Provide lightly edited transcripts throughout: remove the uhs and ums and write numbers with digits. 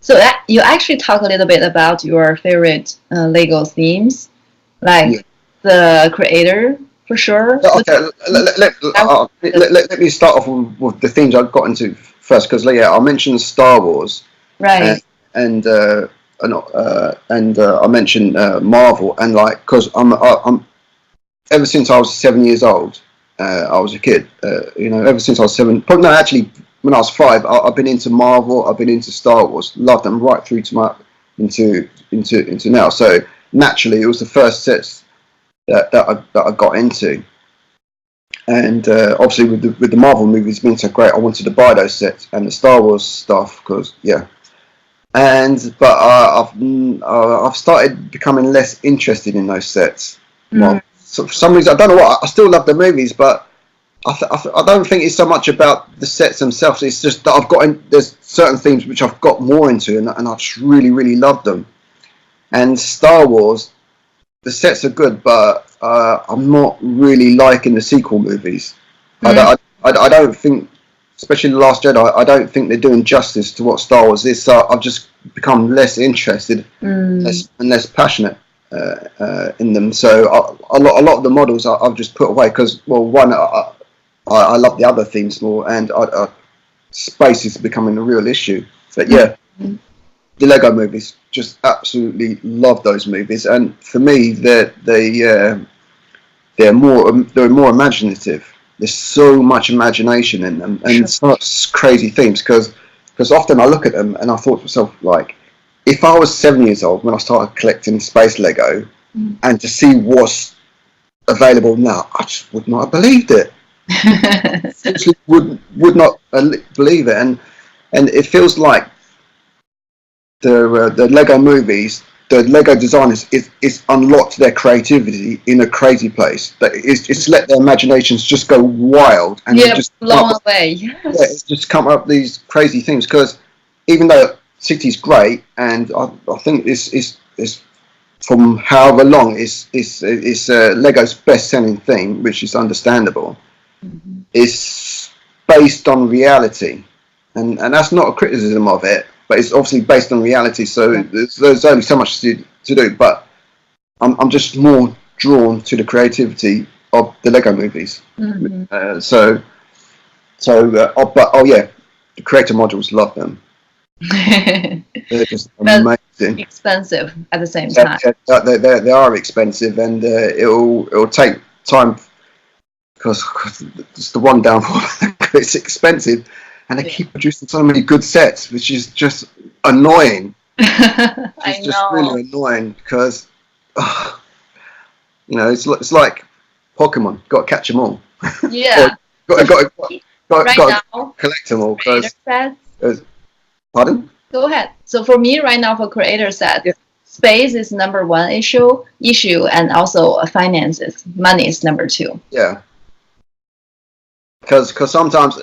So you actually talk a little bit about your favorite Lego themes, like the creator for sure. Yeah, okay, let me start off with the themes I've got into first, because I mentioned Star Wars, Right. and I mentioned Marvel, and like because I'm ever since I was 7 years old, I was a kid. Ever since I was seven. But no, actually, when I was five, I've been into Marvel. I've been into Star Wars. Loved them right through to into now. So naturally, it was the first sets that I got into. And obviously, with the Marvel movies being so great, I wanted to buy those sets and the Star Wars stuff because I've started becoming less interested in those sets. Well, so for some reason, I don't know what. I still love the movies, but I don't think it's so much about the sets themselves. It's just that there's certain themes which I've got more into, and I just really, really love them. And Star Wars, the sets are good, but I'm not really liking the sequel movies. I don't think, especially The Last Jedi, I don't think they're doing justice to what Star Wars is. So I've just become less interested and less passionate in them. So a lot of the models I've just put away because, well, one, I love the other themes more, and space is becoming a real issue. But yeah, the Lego movies, just absolutely love those movies, and for me, they're more imaginative. There's so much imagination in them, and such crazy themes. Because often I look at them and I thought to myself, like, if I was 7 years old when I started collecting space Lego, and to see what's available now, I just would not have believed it. Simply would not believe it, and it feels like the Lego movies, the Lego designers is unlocked their creativity in a crazy place. That it's let their imaginations just go wild and just blown away. Yes. Yeah, it's just come up with these crazy things. Because even though City's great, and I think this is from however long is Lego's best-selling thing, which is understandable. It's based on reality, and that's not a criticism of it, but it's obviously based on reality. So there's only so much to do. But I'm just more drawn to the creativity of the Lego movies. But the creator modules, love them. They're just amazing. Expensive at the same time. They are expensive, and it'll take time because it's the one downfall. It's expensive, and they keep producing so many good sets, which is just annoying. It's just really annoying because it's like Pokemon. Got to catch them all. Yeah. got to collect them all. Pardon? Go ahead. So for me right now, for creator set, space is number one issue, and also finances. Money is number two. Yeah. Because sometimes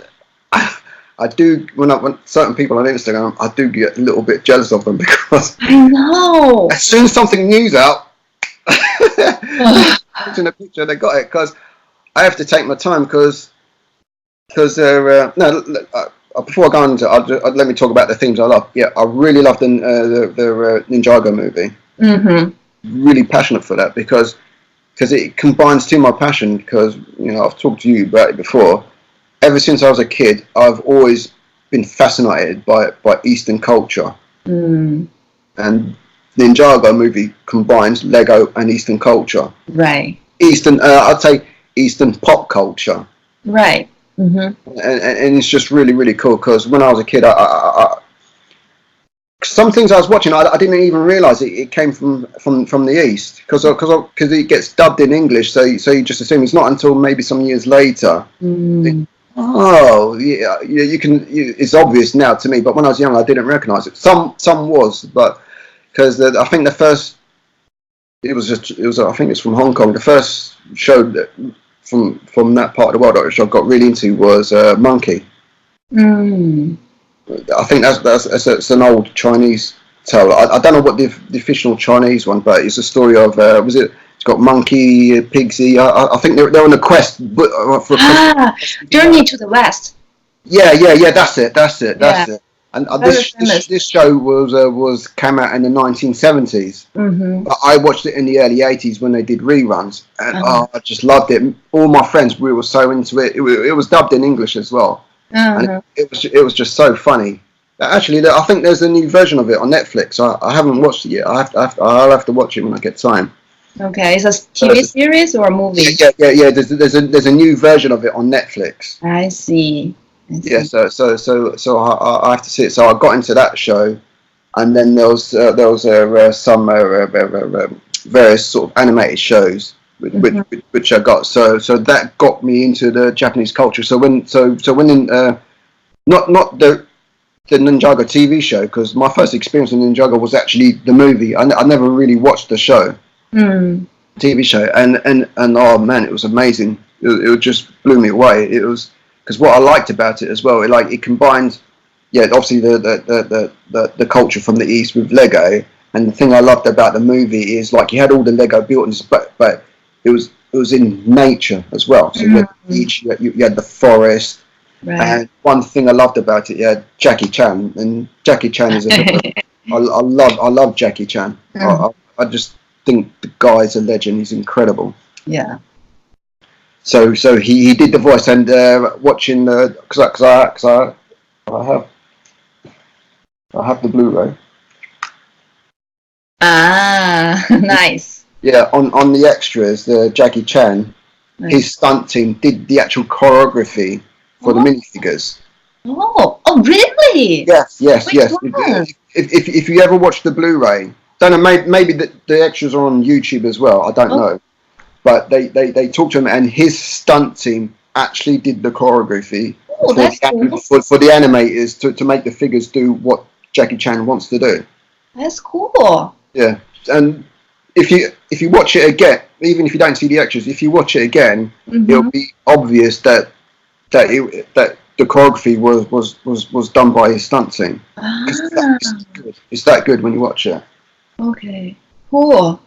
I do, when certain people on Instagram, I do get a little bit jealous of them because I know. As soon as something new's out, in a picture they got it. Because I have to take my time because they're before I go into let me talk about the themes I love. Yeah, I really love the Ninjago movie. Really passionate for that because it combines to my passion. Because I've talked to you about it before. Ever since I was a kid, I've always been fascinated by Eastern culture. And the Ninjago movie combines Lego and Eastern culture. Right. I'd say Eastern pop culture. Right. And it's just really, really cool because when I was a kid, some things I was watching, I didn't even realise it came from the East because it gets dubbed in English, so you just assume it's not until maybe some years later. Oh, yeah, you can. It's obvious now to me, but when I was young, I didn't recognise it. Some was, but because I think the first, I think it's from Hong Kong. The first show that from that part of the world which I got really into was Monkey. I think that's an old Chinese tale. I don't know what the official Chinese one, but it's a story of it's got Monkey, Pigsy. I think they're on a quest for Journey to the West. Yeah, that's it. And Very famous. this show was came out in the 1970s. But I watched it in the early 80s when they did reruns, and I just loved it. All my friends, we were so into it. It was dubbed in English as well, and it was just so funny. Actually, I think there's a new version of it on Netflix. I haven't watched it yet. I'll have to watch it when I get time. Okay, it's a TV series or a movie? Yeah. There's a new version of it on Netflix. I see. Yeah, so I have to see it. So I got into that show, and then there was some various sort of animated shows which I got. So that got me into the Japanese culture. So when not the Ninjago TV show, because my first experience in Ninjago was actually the movie. I never really watched the show, TV show, and oh man, it was amazing. It just blew me away. It was because what I liked about it as well, it combined, obviously the culture from the East with Lego, and the thing I loved about the movie is you had all the Lego buildings, but it was in nature as well. So you had the beach, you had the forest. Right. And one thing I loved about it, Jackie Chan, and Jackie Chan is I love Jackie Chan. I just think the guy's a legend. He's incredible. Yeah. So he did the voice, and watching because I have the Blu-ray. Nice. Yeah, on the extras, the Jackie Chan, his stunt team did the actual choreography for the minifigures. Oh, really? Yes. One? If you ever watch the Blu-ray, don't know, maybe the extras are on YouTube as well. I don't know, but they talked to him, and his stunt team actually did the choreography for the animators to make the figures do what Jackie Chan wants to do. That's cool. Yeah, and if you watch it again, even if you don't see the extras, if you watch it again, it'll be obvious that the choreography was done by his stunt team. It's that good when you watch it. Okay, cool.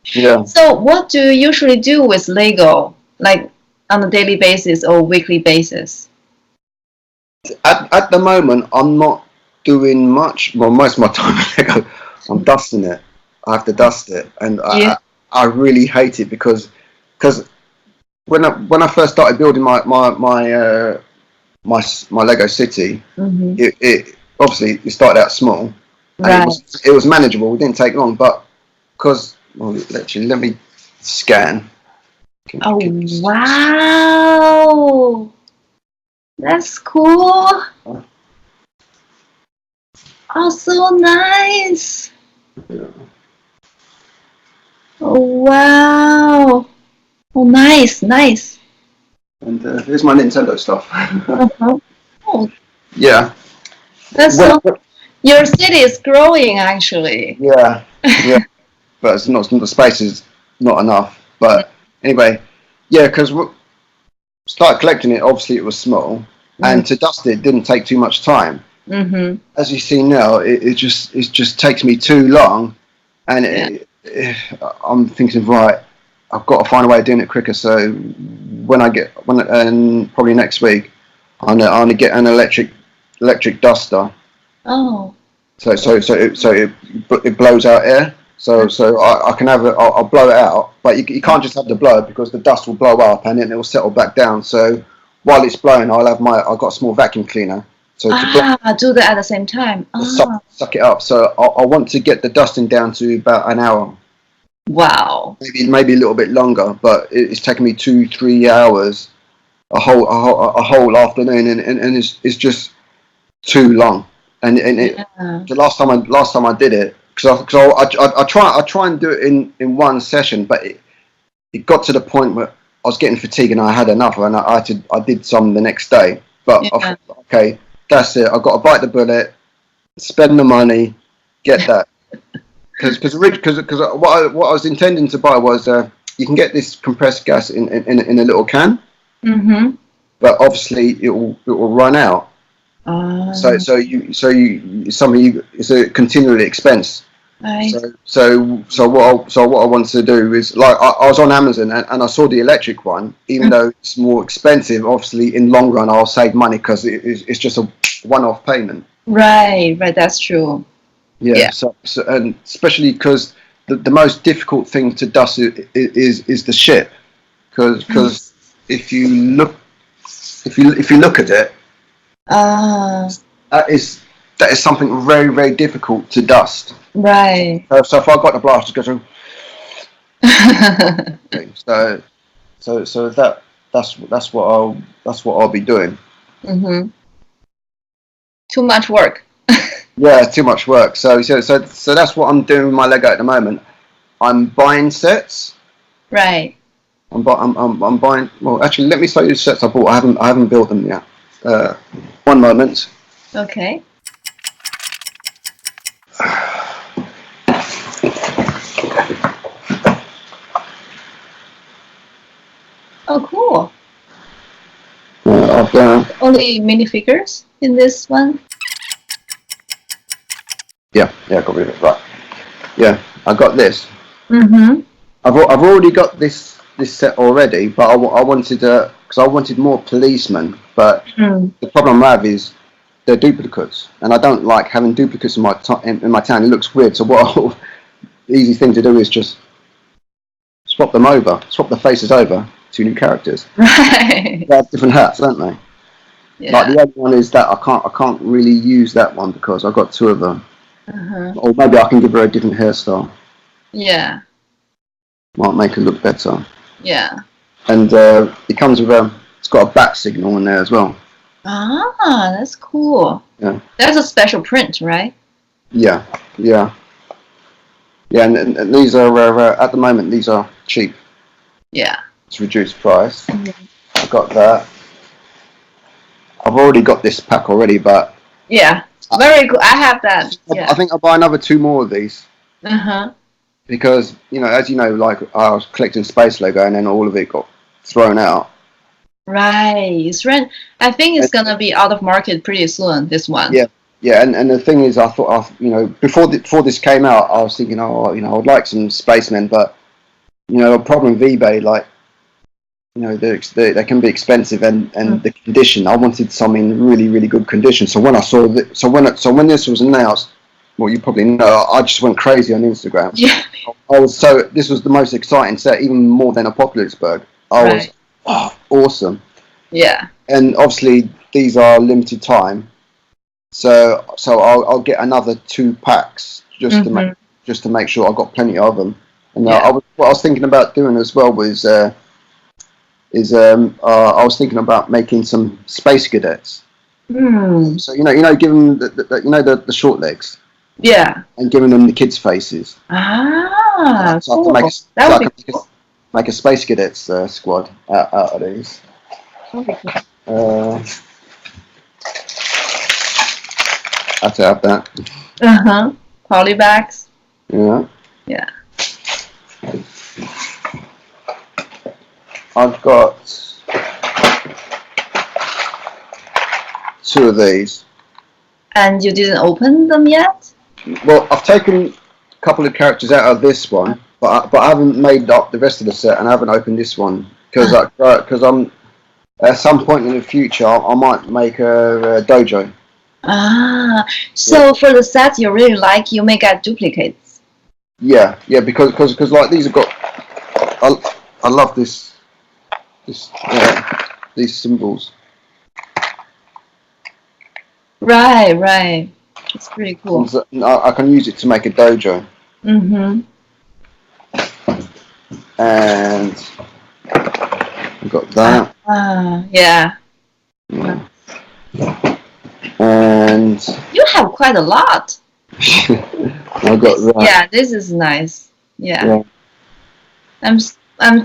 Yeah. So what do you usually do with Lego, like on a daily basis or weekly basis? At the moment, I'm not doing much. Well, most of my time Lego, I'm dusting it. I have to dust it, and I really hate it because when I first started building my Lego city, it obviously it started out small, and it was manageable. It didn't take long, but let me scan. Oh wow, that's cool. Oh, so nice. Yeah. Oh wow. Oh, nice. And here's my Nintendo stuff. Oh. Yeah. Your city is growing, actually. Yeah. But it's not. The space is not enough. But anyway, because we started collecting it. Obviously, it was small, and to dust it didn't take too much time. As you see now, it just takes me too long, and I'm thinking, right, I've got to find a way of doing it quicker. So probably next week, I'm gonna get an electric duster. Oh. So it blows out air. So I can have it. I'll blow it out, but you can't just have the blow because the dust will blow up and then it will settle back down. So while it's blowing, I've got a small vacuum cleaner. So do that at the same time. Suck it up. So I want to get the dusting down to about an hour. Wow. Maybe a little bit longer, but it's taken me 2-3 hours, a whole afternoon, and it's just too long. And the last time I did it, because I try and do it in one session, but it got to the point where I was getting fatigued and I had enough, and I did some the next day. But I thought, okay, that's it. I've got to bite the bullet, spend the money, get that. Because what I was intending to buy was you can get this compressed gas in a little can, but obviously it will run out. So it's a continual expense. Right. So what I wanted to do is I was on Amazon and I saw the electric one, even though it's more expensive. Obviously, in long run, I'll save money because it's just a one-off payment. Right, right. That's true. Yeah. Yeah. So and especially because the most difficult thing to dust is the ship, because if you look at it, Ah, that is something very, very difficult to dust. right. So if I got the blast, it goes through. So that's what I'll be doing. Mm-hmm. Too much work. Yeah, too much work. So that's what I'm doing with my Lego at the moment. I'm buying sets. Right. I'm buying. Well, actually, let me show you the sets I bought. I haven't built them yet. One moment. Okay. Oh, cool. Only minifigures in this one? Yeah, got rid of it. Right. Yeah, I got this. Mm-hmm. I've already got this set already, but I wanted because I wanted more policemen. But the problem I have is they're duplicates, and I don't like having duplicates in my town. It looks weird. So the easy thing to do is just swap the faces over to new characters. Right. They have different hats, don't they? Yeah. Like the other one is that I can't really use that one because I've got two of them. Or maybe I can give her a different hairstyle. Yeah. Might make her look better. Yeah. And it comes with it's got a bat signal in there as well. Ah, that's cool. Yeah. That's a special print, right? Yeah. And these are at the moment these are cheap. Yeah. It's reduced price. I got that. I've already got this pack already, but yeah, very cool. I have that. Yeah. I think I'll buy another 2 more of these. Because as you know, like I was collecting space Lego, and then all of it got thrown out. Right, it's right. I think it's gonna be out of market pretty soon. This one. Yeah, and the thing is, I thought, before this came out, I was thinking, I would like some spacemen, but the problem with eBay, like, they can be expensive, and the condition. I wanted some in really, really good condition. So when I saw when this was announced, well, you probably know, I just went crazy on Instagram. Yeah. This was the most exciting set, even more than Apocalypseburg. I was awesome. Yeah. And obviously these are limited time. So I'll get another 2 packs just to make sure I've got plenty of them. And what I was thinking about doing as well was I was thinking about making some space cadets. So give them the short legs. Yeah. And giving them the kids' faces. Ah, so cool. I can make a space cadets squad out of these. I have to have that. Polybags. Yeah. Yeah. I've got 2 of these. And you didn't open them yet? Well, I've taken a couple of characters out of this one, but I haven't made up the rest of the set, and I haven't opened this one because I'm at some point in the future I might make a dojo. Ah, so for the sets you really like, you may get duplicates. Yeah, because like these have got. I love these symbols. Right. It's pretty cool. I can use it to make a dojo. And I've got that. Yeah. And you have quite a lot. I've got that. Yeah, this is nice. Yeah. I'm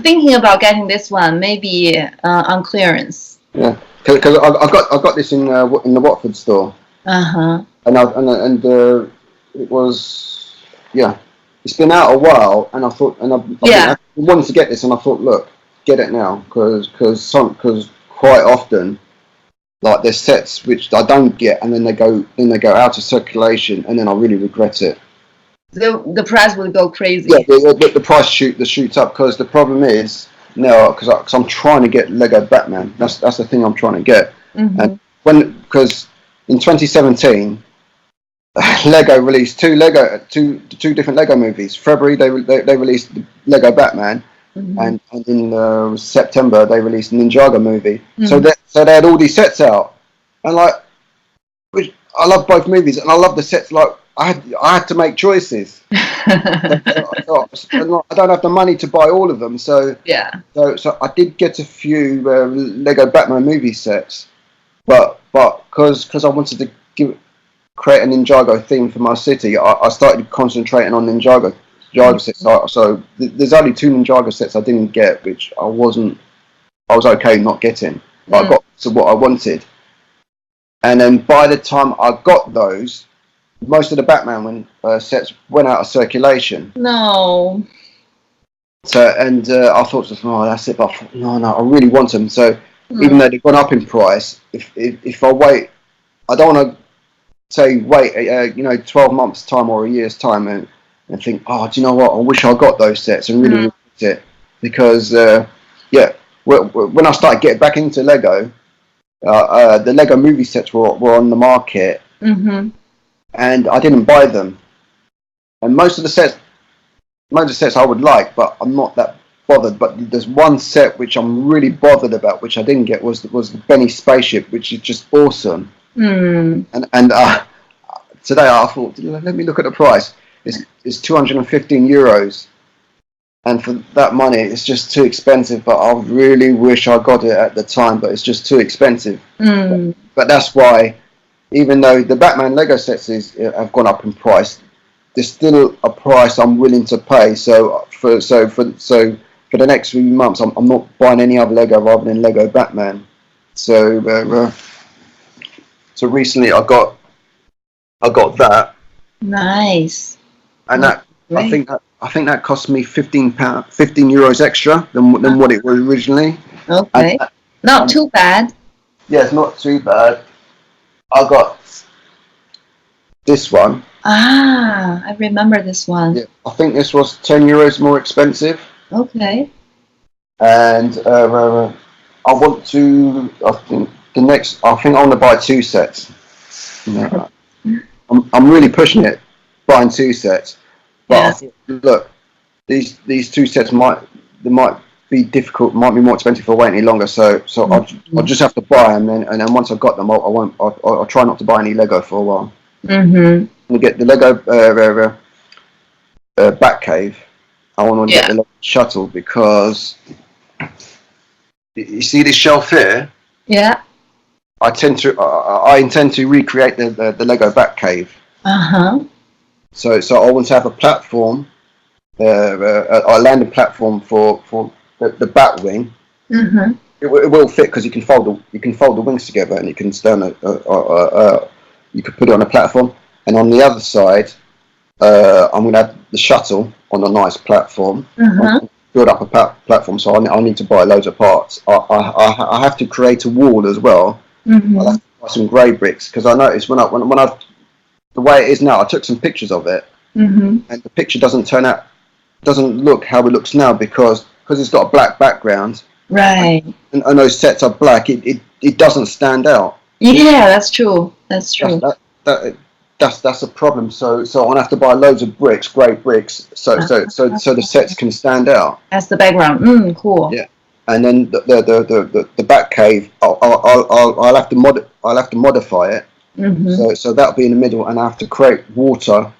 thinking about getting this one, maybe on clearance. Yeah, because I got this in the Watford store. And it was it's been out a while, and I thought, I wanted to get this, and I thought, look, get it now, because quite often, like there's sets which I don't get, and then they go out of circulation, and then I really regret it. The price will go crazy. Yeah, the price shoots up, because the problem is now, because I'm trying to get Lego Batman. That's the thing I'm trying to get. And because in 2017 Lego released two different Lego movies. February they released Lego Batman, and in September they released Ninjago Movie. So they had all these sets out, and like, which I love both movies, and I love the sets. Like I had to make choices. I don't have the money to buy all of them, so so I did get a few Lego Batman movie sets, but because I wanted to create a Ninjago theme for my city, I started concentrating on Ninjago sets. So there's only 2 Ninjago sets I didn't get, which I was okay not getting, but I got to what I wanted. And then by the time I got those, most of the Batman sets went out of circulation. No. So I thought, oh, that's it. But I thought, no, I really want them. So even though they've gone up in price, if I wait, I don't want to say wait, 12 months time or a year's time and think, oh, do you know what? I wish I got those sets and really want it, because when I started getting back into Lego, the Lego movie sets were on the market, and I didn't buy them. And most of the sets I would like, but I'm not that bothered. But there's one set which I'm really bothered about, which I didn't get, was the Benny spaceship, which is just awesome. And today I thought, let me look at the price. It's 215 euros, and for that money, it's just too expensive. But I really wish I got it at the time, but it's just too expensive. But that's why, even though the Batman Lego sets have gone up in price, there's still a price I'm willing to pay. So for the next few months, I'm not buying any other Lego rather than Lego Batman. So recently I got that. Nice. And that I think that cost me €15 extra than what it was originally. Okay. Not too bad. Yeah, it's not too bad. I got this one. I remember this one. Yeah, I think this was €10 more expensive. Okay. And I want to. I think I want to buy 2 sets. I'm really pushing it, buying 2 sets. But I thought, look, these 2 sets might be difficult, might be more expensive if I wait any longer. So I'll just have to buy them, and then once I've got them, I'll try not to buy any Lego for a while. We get the Lego Batcave. I want to get the Lego shuttle, because you see this shelf here. Yeah. I intend to recreate the Lego Batcave. So I want to have a platform, a landing platform for the Batwing. It will fit, because you can fold the wings together, and you can stand you could put it on a platform. And on the other side, I'm going to have the shuttle on a nice platform. Build up a platform, so I need to buy loads of parts. I have to create a wall as well. I'll have to buy some grey bricks, because I noticed when I the way it is now, I took some pictures of it, and the picture doesn't look how it looks now, because it's got a black background. Right. And those sets are black. It doesn't stand out. Yeah, that's true. That's true. That's a problem. So I'm gonna have to buy loads of bricks, grey bricks, so the sets can stand out. That's the background. Cool. Yeah. And then the Batcave, I'll have to modify it. So that'll be in the middle, and I have to create water,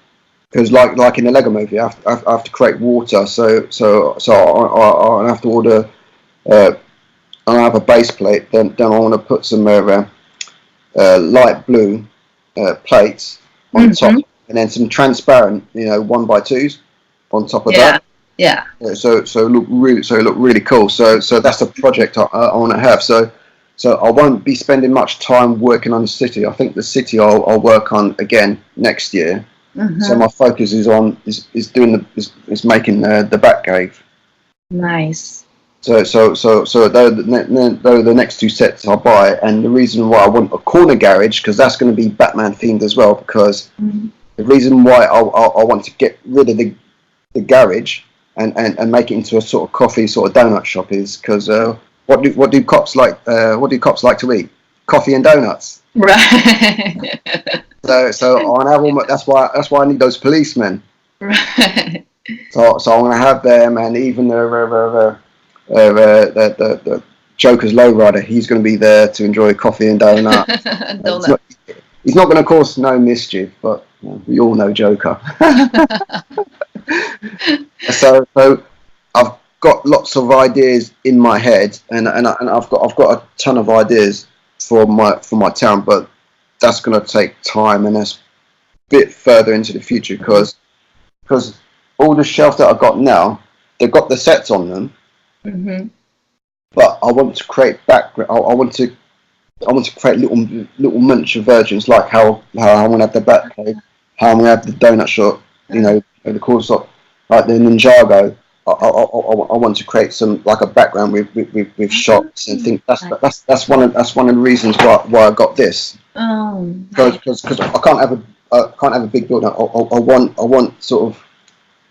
because like in the Lego Movie, I have to create water. So I'll have to order. I'll have a base plate. Then I want to put some light blue plates on top, and then some transparent, 1x2s on top of that. Yeah. So it look really cool. So that's a project I want to have. So I won't be spending much time working on the city. I think the city I'll work on again next year. So my focus is making the Batcave. Nice. So though the next 2 sets I'll buy, and the reason why I want a corner garage, because that's going to be Batman themed as well. Because the reason why I want to get rid of the garage and make it into a sort of coffee, sort of donut shop is because what do cops like to eat? Coffee and donuts. Right. So on Avon, that's why I need those policemen. Right. So I'm gonna have them, and even the Joker's lowrider. He's gonna be there to enjoy coffee and donut. Donut. He's not gonna cause no mischief, but we all know Joker. So I've got lots of ideas in my head, and I've got a ton of ideas for my town, but that's going to take time, and that's a bit further into the future because all the shelves that I've got now, they've got the sets on them, Mm-hmm. but I want to create background. I want to create little miniature versions, like how I'm going to have the Batcave, how I'm going to have the donut shop, the corner shop, like the Ninjago. I want to create some like a background with shops and things. That's one of the reasons why I got this. Because I can't have a big building. I want sort of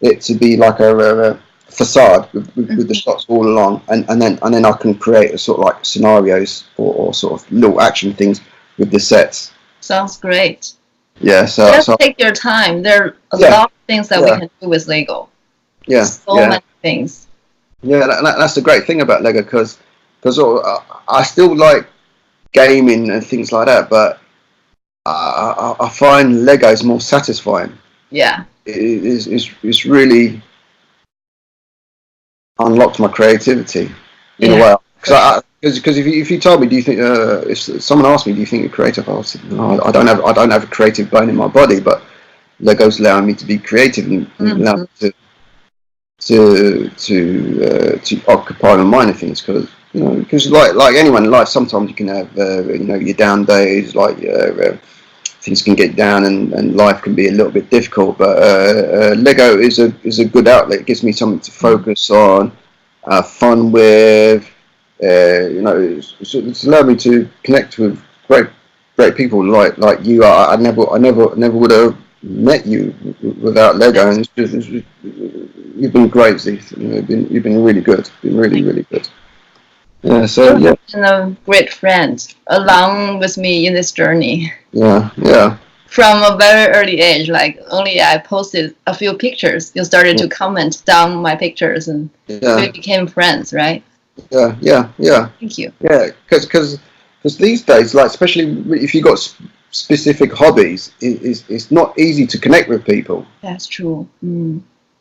it to be like a facade with the shots all along, and then I can create a sort of like scenarios or sort of little action things with the sets. Sounds great. Yeah. So take your time. There are a lot of things that we can do with Lego. Yeah. So many things. Yeah, that's the great thing about Lego because I still like gaming and things like that, but I find Lego is more satisfying. Yeah. It's really unlocked my creativity in a way. Because if you told me, do you think if someone asked me, do you think you're creative? I said, no, I don't have a creative bone in my body, but Lego's allowing me to be creative and allow me to occupy my mind and things because like anyone in life, sometimes you can have your down days, like things can get down and life can be a little bit difficult, but Lego is a good outlet. It gives me something to focus on, fun with. It's allowed me to connect with great people like you. I never would have met you without Lego, and you've been great, Zeke. You've been really good. Been really good. Yeah. So yeah. And a great friend along with me in this journey. Yeah. From a very early age, like only I posted a few pictures, you started to comment down my pictures, and we became friends, right? Yeah. Thank you. Yeah, because these days, like especially if you got specific hobbies, it's not easy to connect with people. That's true.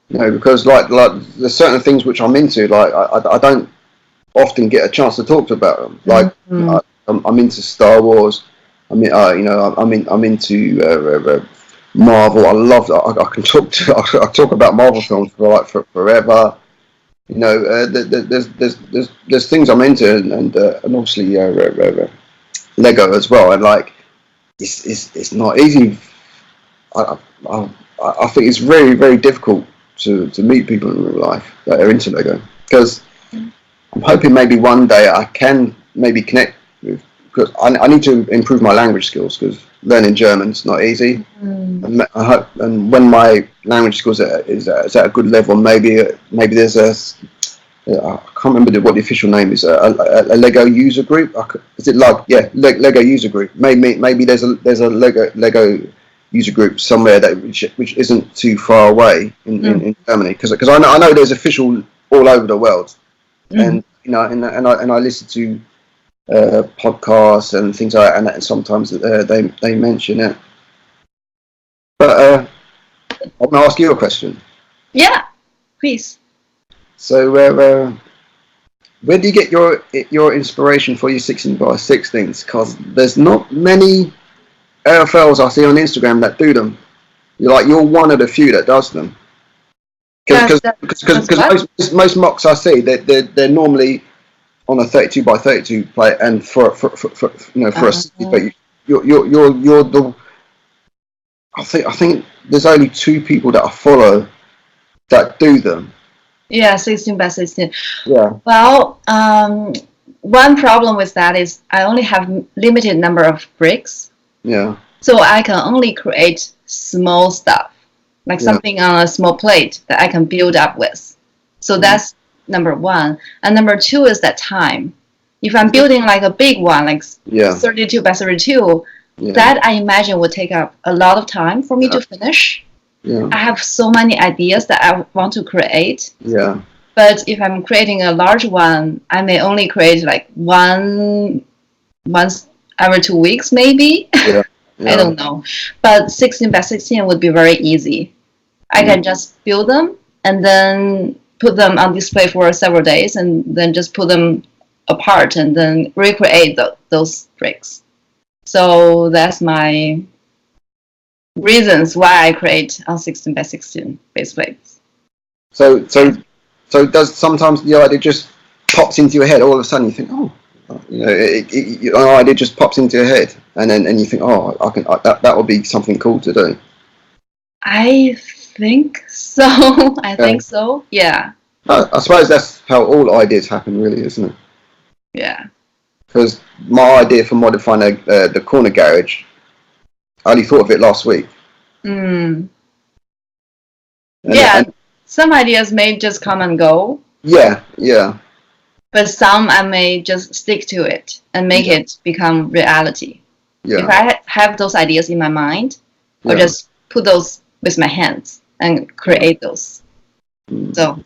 Because like there's certain things which I'm into, like I don't often get a chance to talk about them. Like I'm into Star Wars. I'm into Marvel. I can talk about Marvel films for forever. There's things I'm into, and obviously Lego as well. And like it's not easy. I think it's very, very difficult to meet people in real life that are into Lego, because I'm hoping maybe one day I can maybe connect with, because I need to improve my language skills, because learning German is not easy. And I hope, and when my language skills is at a good level, maybe there's I can't remember what the official name is. A Lego user group. Is it like Lego user group? Maybe there's a Lego user group somewhere which isn't too far away in Germany, because I know there's official all over the world, and I listen to podcasts and things like that, and sometimes they mention it. But I'm going to ask you a question. Yeah, please. So where do you get your inspiration for your 16x16s? Because there's not many AFOLs I see on Instagram that do them. You're one of the few that does them. Because most MOCs I see, they're normally on a 32x32 plate, and for a 60, but you're the. I think there's only 2 people that I follow that do them. Yeah, 16x16. Yeah. Well, one problem with that is I only have limited number of bricks. Yeah. So I can only create small stuff, like something on a small plate that I can build up with. So that's number 1. And number 2 is that time. If I'm building like a big one, like 32x32, Yeah. That I imagine would take up a lot of time for me to finish. Yeah. I have so many ideas that I want to create. Yeah. But if I'm creating a large one, I may only create like once every 2 weeks, maybe. Yeah. I don't know. But 16 by 16 would be very easy. I can just build them and then put them on display for several days and then just put them apart and then recreate those bricks. So that's my reasons why I create on 16 by 16 base plates. So does sometimes the idea just pops into your head all of a sudden? You think, oh, you know, an idea just pops into your head, and you think, oh, that would be something cool to do. I think so. I think so. Yeah. I suppose that's how all ideas happen, really, isn't it? Yeah. Because my idea for modifying the corner garage, I only thought of it last week. Some ideas may just come and go. Yeah, yeah. But some I may just stick to it and make it become reality. Yeah. If I have those ideas in my mind, I'll just put those with my hands and create those. So.